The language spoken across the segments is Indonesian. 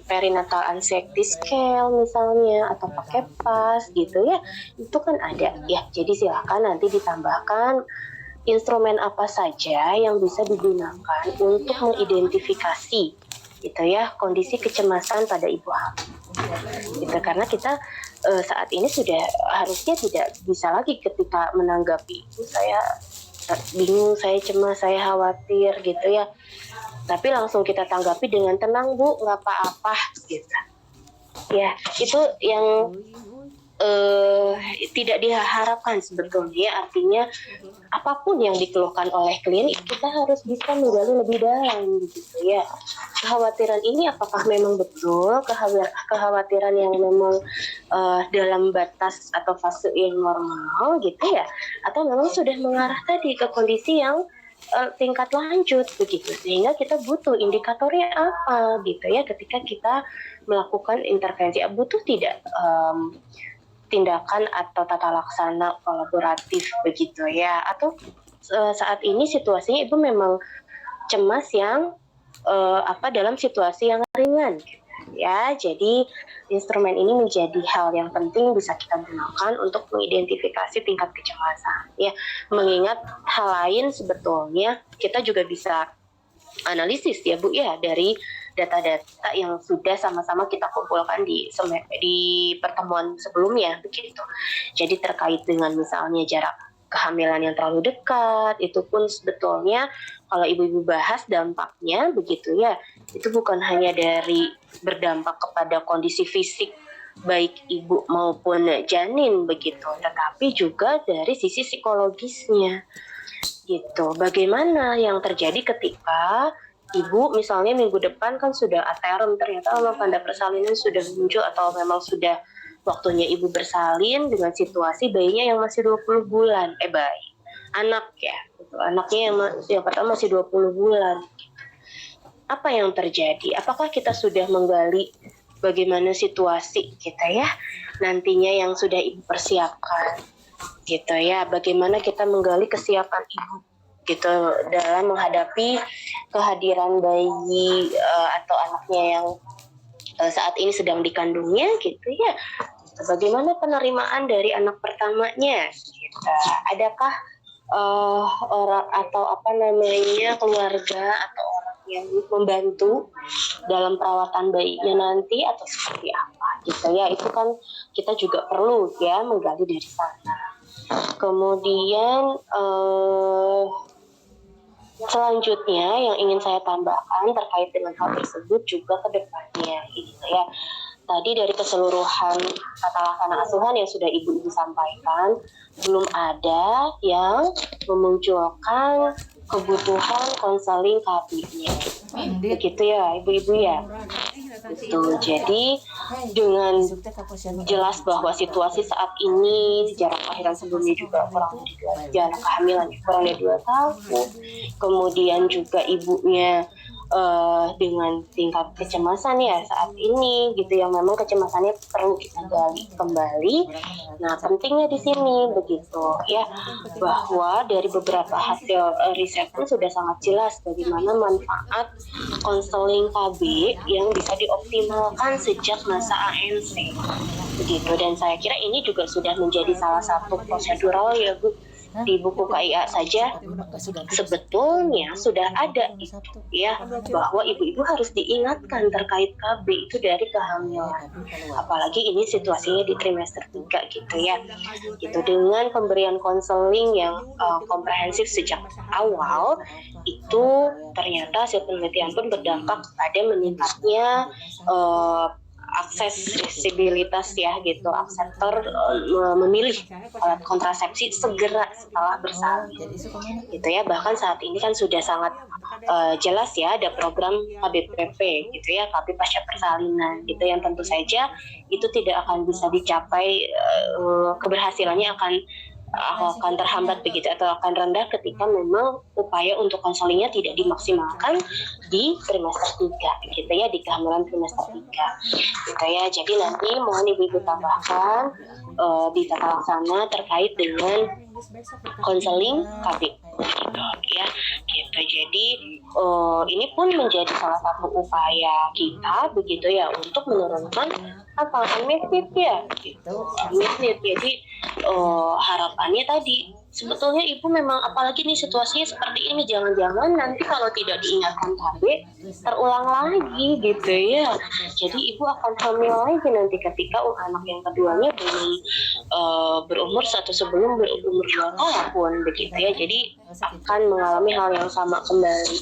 perinatal anxiety scale misalnya, atau pakai PAS gitu ya, itu kan ada ya. Jadi silakan nanti ditambahkan instrumen apa saja yang bisa digunakan untuk mengidentifikasi gitu ya kondisi kecemasan pada ibu hamil. Gitu, karena kita saat ini sudah harusnya tidak bisa lagi ketika menanggapi itu saya bingung, saya cemas, saya khawatir gitu ya. Tapi langsung kita tanggapi dengan tenang, Bu, nggak apa-apa gitu. Ya, itu yang tidak diharapkan sebetulnya. Artinya apapun yang dikeluhkan oleh klien kita harus bisa menggali lebih dalam gitu ya. Kekhawatiran ini apakah memang betul kekhawatiran yang memang dalam batas atau fase yang normal gitu ya, atau memang sudah mengarah tadi ke kondisi yang tingkat lanjut begitu, sehingga kita butuh indikatornya apa gitu ya ketika kita melakukan intervensi. Butuh tidak tindakan atau tata laksana kolaboratif begitu ya, atau saat ini situasinya ibu memang cemas yang dalam situasi yang ringan gitu ya. Jadi instrumen ini menjadi hal yang penting bisa kita gunakan untuk mengidentifikasi tingkat kecemasan ya. Mengingat hal lain sebetulnya kita juga bisa analisis ya Bu ya dari data-data yang sudah sama-sama kita kumpulkan di pertemuan sebelumnya begitu. Jadi terkait dengan misalnya jarak kehamilan yang terlalu dekat, itu pun sebetulnya kalau ibu-ibu bahas dampaknya begitu ya, itu bukan hanya dari berdampak kepada kondisi fisik baik ibu maupun janin begitu, tetapi juga dari sisi psikologisnya gitu. Bagaimana yang terjadi ketika ibu misalnya minggu depan kan sudah aterm, ternyata memang tanda persalinan sudah muncul, atau memang sudah waktunya ibu bersalin dengan situasi bayinya yang masih 20 bulan, anak ya, gitu. Anaknya yang pertama masih 20 bulan. Apa yang terjadi? Apakah kita sudah menggali bagaimana situasi kita ya nantinya yang sudah ibu persiapkan gitu ya, bagaimana kita menggali kesiapan ibu gitu dalam menghadapi kehadiran bayi atau anaknya yang saat ini sedang dikandungnya gitu ya. Bagaimana penerimaan dari anak pertamanya gitu. Adakah orang atau keluarga atau orang yang membantu dalam perawatan bayinya nanti atau seperti apa gitu ya. Itu kan kita juga perlu ya menggali dari sana. Kemudian selanjutnya yang ingin saya tambahkan terkait dengan hal tersebut juga ke depannya gitu ya. Tadi dari keseluruhan tata laksana asuhan yang sudah ibu-ibu sampaikan, belum ada yang memunculkan kebutuhan konseling KB-nya. Begitu ya ibu-ibu ya. Betul. Jadi dengan jelas bahwa situasi saat ini jarak kelahiran sebelumnya juga kurang dari jarak kehamilan kurang dari 2 tahun, kemudian juga ibunya dengan tingkat kecemasan ya saat ini gitu, yang memang kecemasannya perlu kita gali kembali. Nah pentingnya di sini begitu ya, bahwa dari beberapa hasil riset pun sudah sangat jelas bagaimana manfaat konseling KB yang bisa dioptimalkan sejak masa ANC begitu. Dan saya kira ini juga sudah menjadi salah satu prosedural ya Bu, di buku KIA saja sebetulnya sudah ada itu ya, bahwa ibu-ibu harus diingatkan terkait KB itu dari kehamilan, apalagi ini situasinya di trimester 3 gitu ya, gitu. Dengan pemberian konseling yang komprehensif sejak awal itu ternyata hasil penelitian pun berdampak pada meningkatnya aksesibilitas ya gitu, akseptor memilih alat kontrasepsi segera setelah bersalin gitu ya. Bahkan saat ini kan sudah sangat jelas ya ada program KBPP gitu ya, KB pasca persalinan gitu, yang tentu saja itu tidak akan bisa dicapai, keberhasilannya akan terhambat begitu atau akan rendah ketika memang upaya untuk konselingnya tidak dimaksimalkan di trimester 3 gitu ya, di kehamilan trimester 3 gitu ya. Jadi nanti mohon ibu-ibu tambahkan di tata laksana terkait dengan konseling KB gitu ya gitu. Jadi ini pun menjadi salah satu upaya kita begitu ya untuk menurunkan apa admitted ya gitu admitted. Jadi harapannya tadi sebetulnya ibu memang apalagi nih situasinya seperti ini, jangan-jangan nanti kalau tidak diingatkan KB terulang lagi gitu ya. Jadi ibu akan hamil lagi nanti ketika anak yang keduanya belum berumur atau sebelum berumur 2 tahun begitu ya. Jadi akan mengalami hal yang sama kembali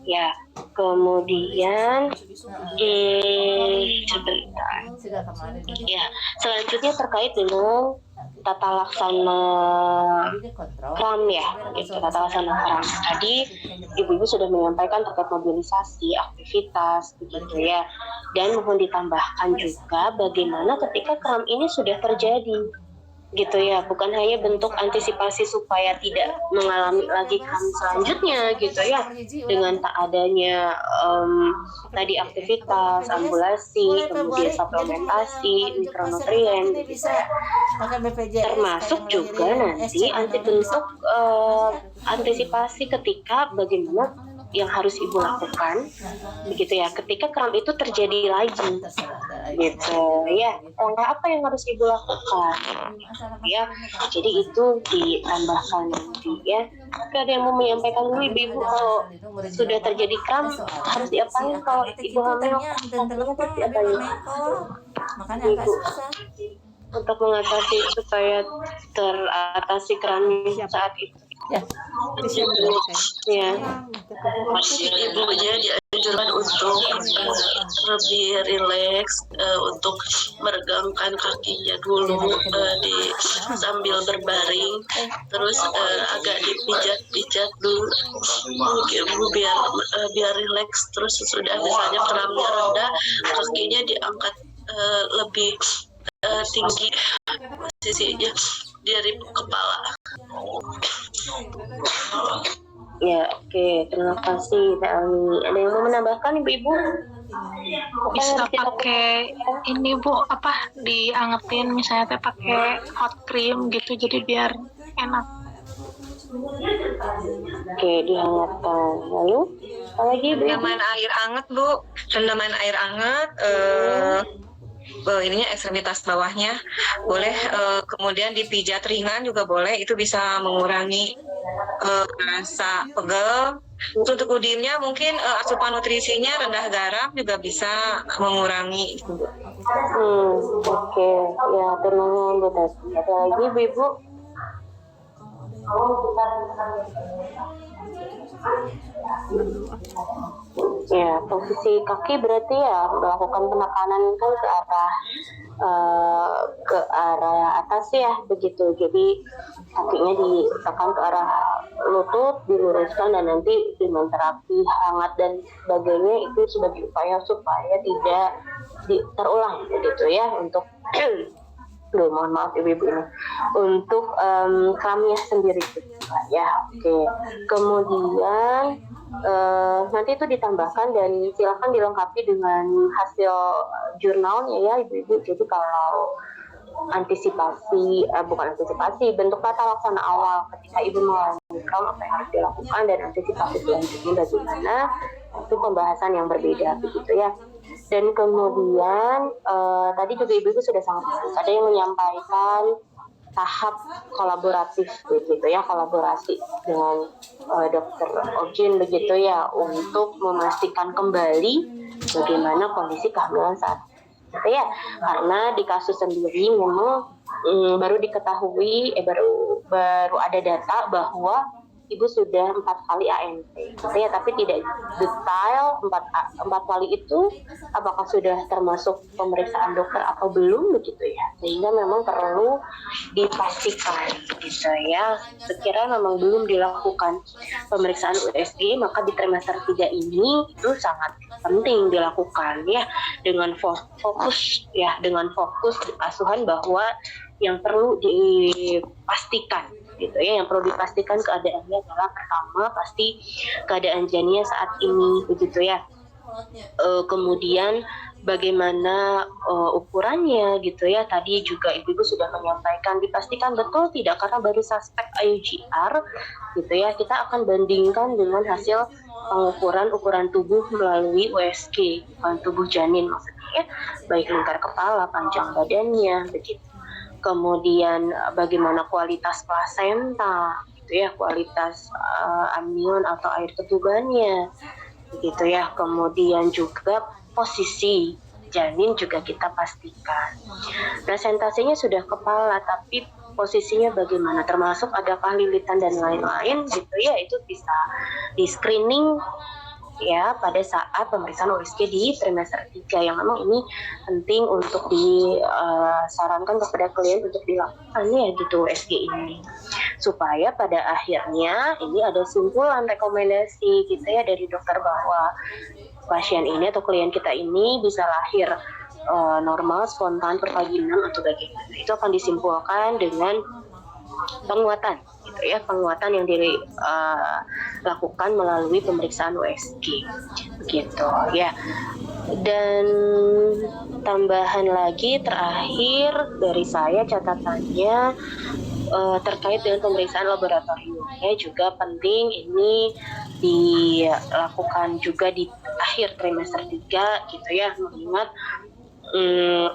ya. Kemudian sebentar ya, selanjutnya terkait dengan tata laksana KRAM ya gitu. Tata laksana KRAM tadi ibu-ibu sudah menyampaikan terkait mobilisasi aktivitas begitu ya, dan mohon ditambahkan juga bagaimana ketika KRAM ini sudah terjadi gitu ya, bukan hanya bentuk antisipasi supaya tidak mengalami lagi KRAM selanjutnya gitu ya, dengan tak adanya tadi aktivitas ambulasi, kemudian suplementasi mikronutrien gitu. Termasuk juga nanti bentuk antisipasi ketika bagaimana yang harus ibu lakukan begitu ya ketika KRAM itu terjadi lagi gitu ya. Langkah apa yang harus ibu lakukan ya, jadi itu ditambahkan nanti ya. Ada yang mau menyampaikan dulu ibu kalau sudah terjadi KRAM harus diapain kalau ibu hamil, harus diapain ibu untuk mengatasi supaya teratasi KRAM saat itu ya. Ya, ibunya dianjurkan untuk lebih rileks, untuk meregangkan kakinya dulu sambil berbaring, terus agak dipijat-pijat dulu biar rileks. Terus sudah misalnya KRAMnya rendah, kakinya diangkat lebih tinggi posisinya dari kepala. Ya, oke. Terima kasih, Teh Ami. Ada yang mau menambahkan, Ibu-ibu? Bisa pakai ini Bu, apa diangetin misalnya pakai hot cream gitu, jadi biar enak. Oke, dihangatkan. Lalu, apa lagi, Bu? Rendaman air hangat, Bu. Rendaman air hangat. Ininya ekstremitas bawahnya boleh, kemudian dipijat ringan juga boleh, itu bisa mengurangi rasa pegel. Untuk udinnya mungkin asupan nutrisinya rendah garam juga bisa mengurangi itu. Oke. Ya, terima kasih. Ada lagi Bu? Ya, posisi kaki berarti ya melakukan penekanan kan ke arah atas ya begitu. Jadi kakinya ditekan ke arah lutut, diluruskan, dan nanti dengan terapi hangat dan sebagainya itu sebagai upaya supaya tidak terulang begitu ya untuk mohon maaf ibu-ibu ini untuk KRAM-nya sendiri ya. Oke. Kemudian nanti itu ditambahkan dan silakan dilengkapi dengan hasil jurnalnya ya ibu-ibu. Jadi kalau bentuk tata laksana awal ketika ibu mengalami KRAM apa yang harus dilakukan, dan antisipasi selanjutnya bagaimana, itu pembahasan yang berbeda begitu ya. Dan kemudian tadi juga ibu-ibu sudah sangat ada yang menyampaikan tahap kolaboratif begitu ya, kolaborasi dengan dokter Objin begitu ya, untuk memastikan kembali bagaimana kondisi kehamilan saat itu ya. Karena di kasus sendiri memang baru diketahui baru ada data bahwa ibu sudah 4 kali ANT gitu ya, tapi tidak detail 4 kali itu apakah sudah termasuk pemeriksaan dokter atau belum begitu ya, sehingga memang perlu dipastikan gitu ya. Sekiranya memang belum dilakukan pemeriksaan USG, maka di trimester 3 ini itu sangat penting dilakukan ya, dengan fokus asuhan bahwa yang perlu dipastikan gitu ya, yang perlu dipastikan keadaannya adalah pertama pasti keadaan janinnya saat ini begitu ya. Kemudian bagaimana ukurannya gitu ya. Tadi juga ibu-ibu sudah menyampaikan, dipastikan betul tidak, karena baru suspek IUGR gitu ya, kita akan bandingkan dengan hasil pengukuran ukuran tubuh melalui USG, ukuran tubuh janin maksudnya ya, baik lingkar kepala, panjang badannya begitu. Kemudian bagaimana kualitas plasenta gitu ya, kualitas amnion atau air ketubannya begitu ya. Kemudian juga posisi janin juga kita pastikan. Presentasinya sudah kepala, tapi posisinya bagaimana, termasuk adakah lilitan dan lain-lain gitu ya, itu bisa di screening ya pada saat pemeriksaan USG di trimester 3, yang memang ini penting untuk disarankan kepada klien untuk dilakukan ya gitu USG ini, supaya pada akhirnya ini ada simpulan rekomendasi gitu ya dari dokter bahwa pasien ini atau klien kita ini bisa lahir normal, spontan, pervaginam atau bagaimana. Itu akan disimpulkan dengan penguatan gitu ya, penguatan yang dilakukan melalui pemeriksaan USG begitu ya. Dan tambahan lagi terakhir dari saya catatannya terkait dengan pemeriksaan laboratoriumnya juga penting ini dilakukan juga di akhir trimester 3 gitu ya, mengingat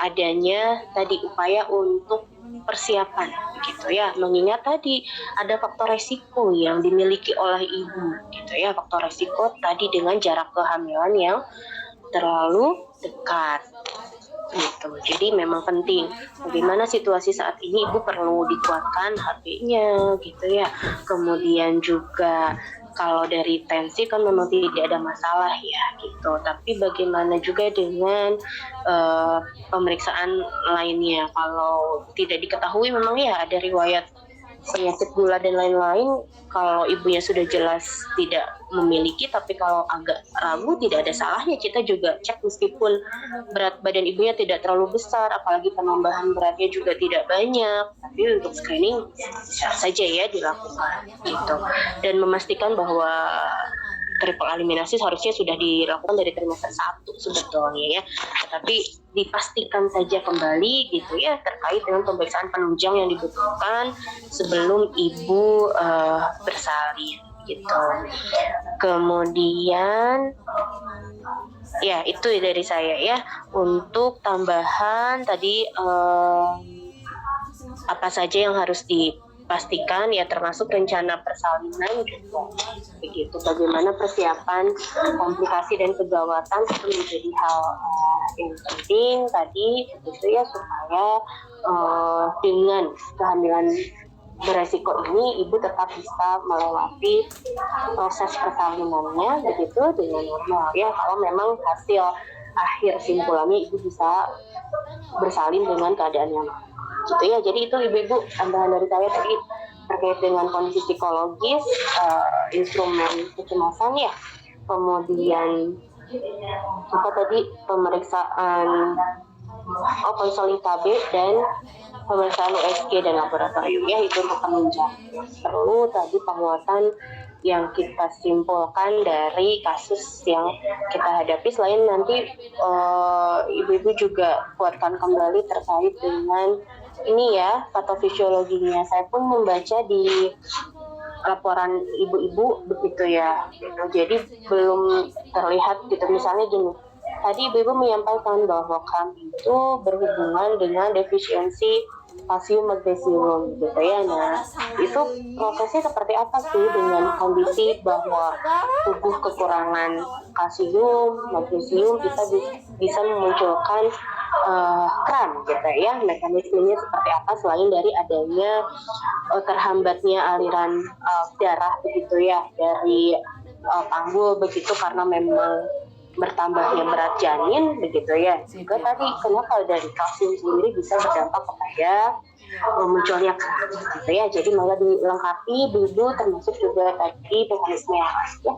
adanya tadi upaya untuk persiapan gitu ya, mengingat tadi ada faktor resiko yang dimiliki oleh ibu gitu ya, faktor resiko tadi dengan jarak kehamilan yang terlalu dekat gitu. Jadi memang penting bagaimana situasi saat ini, ibu perlu dikuatkan HP-nya gitu ya. Kemudian juga kalau dari tensi kan memang tidak ada masalah ya gitu, tapi bagaimana juga dengan pemeriksaan lainnya. Kalau tidak diketahui memang ya ada riwayat penyakit gula dan lain-lain, kalau ibunya sudah jelas tidak memiliki, tapi kalau agak ragu tidak ada salahnya kita juga cek meskipun berat badan ibunya tidak terlalu besar, apalagi penambahan beratnya juga tidak banyak, tapi untuk screening bisa saja ya dilakukan gitu, dan memastikan bahwa triple eliminasi seharusnya sudah dilakukan dari trimester 1 sebetulnya ya, tetapi dipastikan saja kembali gitu ya terkait dengan pemeriksaan penunjang yang dibutuhkan sebelum ibu bersalin gitu. Kemudian ya itu dari saya ya. Untuk tambahan tadi apa saja yang harus dipastikan ya, termasuk rencana persalinan juga begitu, bagaimana persiapan komplikasi dan kegawatan itu menjadi hal yang penting tadi gitu ya, supaya dengan kehamilan beresiko ini ibu tetap bisa melewati proses persalinannya begitu dengan normal ya. Kalau memang hasil akhir simpulannya ibu bisa bersalin dengan keadaan yang gitu ya. Jadi itu ibu-ibu tambahan dari saya tadi terkait dengan kondisi psikologis, instrumen kecemasan ya, kemudian apa tadi pemeriksaan konseling KB dan pemeriksaan USG dan laboratorium ya, itu untuk penunjang. Perlu tadi penguatan yang kita simpulkan dari kasus yang kita hadapi. Selain nanti ibu-ibu juga kuatkan kembali terkait dengan ini ya, patofisiologinya. Saya pun membaca di laporan ibu-ibu begitu ya gitu. Jadi belum terlihat gitu, misalnya gini, tadi ibu-ibu menyampaikan bahwa kami itu berhubungan dengan defisiensi kalsium magnesium gitu ya. Nah itu prosesnya seperti apa sih dengan kondisi bahwa tubuh kekurangan kalsium magnesium, kita bisa memunculkan kram gitu ya. Mekanismenya seperti apa selain dari adanya terhambatnya aliran darah begitu ya dari panggul begitu, karena memang bertambahnya berat janin begitu ya. Juga tadi kenapa dari kalsium sendiri bisa berdampak kepada munculnya kram gitu ya. Jadi malah dilengkapi dulu, termasuk juga tadi mekanisme yang lain ya.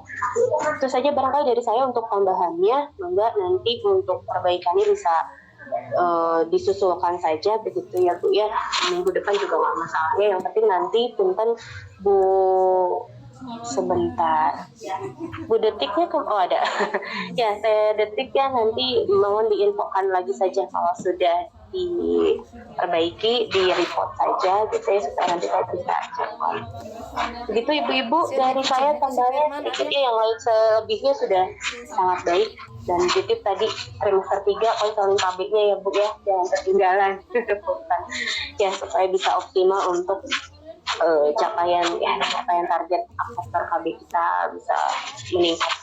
Itu saja barangkali dari saya untuk tambahannya. Enggak, nanti untuk perbaikannya bisa disusulkan saja begitu ya Bu ya. Minggu depan juga nggak masalah ya. Yang penting nanti punten Bu sebentar. Bu Detiknya oh ada. Ya, saya Detik ya, nanti mohon diinfokan lagi saja kalau sudah diperbaiki, di report saja gitu ya, supaya nanti saya bisa cek. Begitu ibu-ibu, dari saya tambahannya sedikit ya, yang lain selebihnya sudah sangat baik. Dan titip tadi trimester 3 konseling KB-nya ya Bu ya, jangan ketinggalan. Ya, supaya bisa optimal untuk capaian target after KB kita bisa meningkat.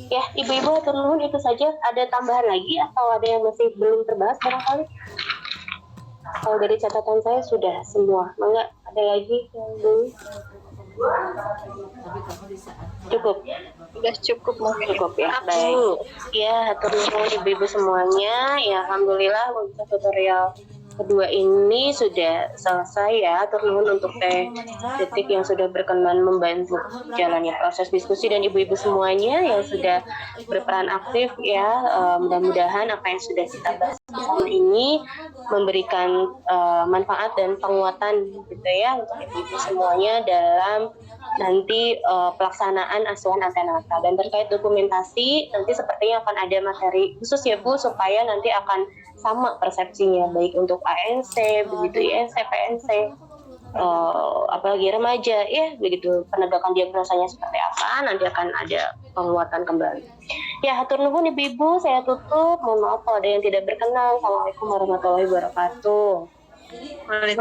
Ya, ibu-ibu atur nuhun, itu saja. Ada tambahan lagi atau ada yang masih belum terbahas barangkali? Kalau dari catatan saya sudah semua. Enggak ada lagi yang belum? Cukup. Udah cukup mungkin. Cukup ya. Baik. Ya, atur nuhun ibu-ibu semuanya. Ya, alhamdulillah untuk tutorial kedua ini sudah selesai ya. Atur nuhun untuk Teh Detik yang sudah berkenan membantu jalannya proses diskusi, dan ibu-ibu semuanya yang sudah berperan aktif ya. Mudah-mudahan apa yang sudah kita bahas bersama ini memberikan manfaat dan penguatan gitu ya untuk ibu-ibu semuanya dalam nanti pelaksanaan asuhan antenatal. Dan terkait dokumentasi, nanti sepertinya akan ada materi khusus ya Bu, supaya nanti akan sama persepsinya, baik untuk ANC, begitu INC, PNC, apalagi remaja ya, begitu penegakan diagnosanya seperti apa, nanti akan ada penguatan kembali. Ya, hatur nuhun ibu-ibu, saya tutup. Mohon maaf kalau ada yang tidak berkenan. Assalamualaikum warahmatullahi wabarakatuh. Waalaikumsalam.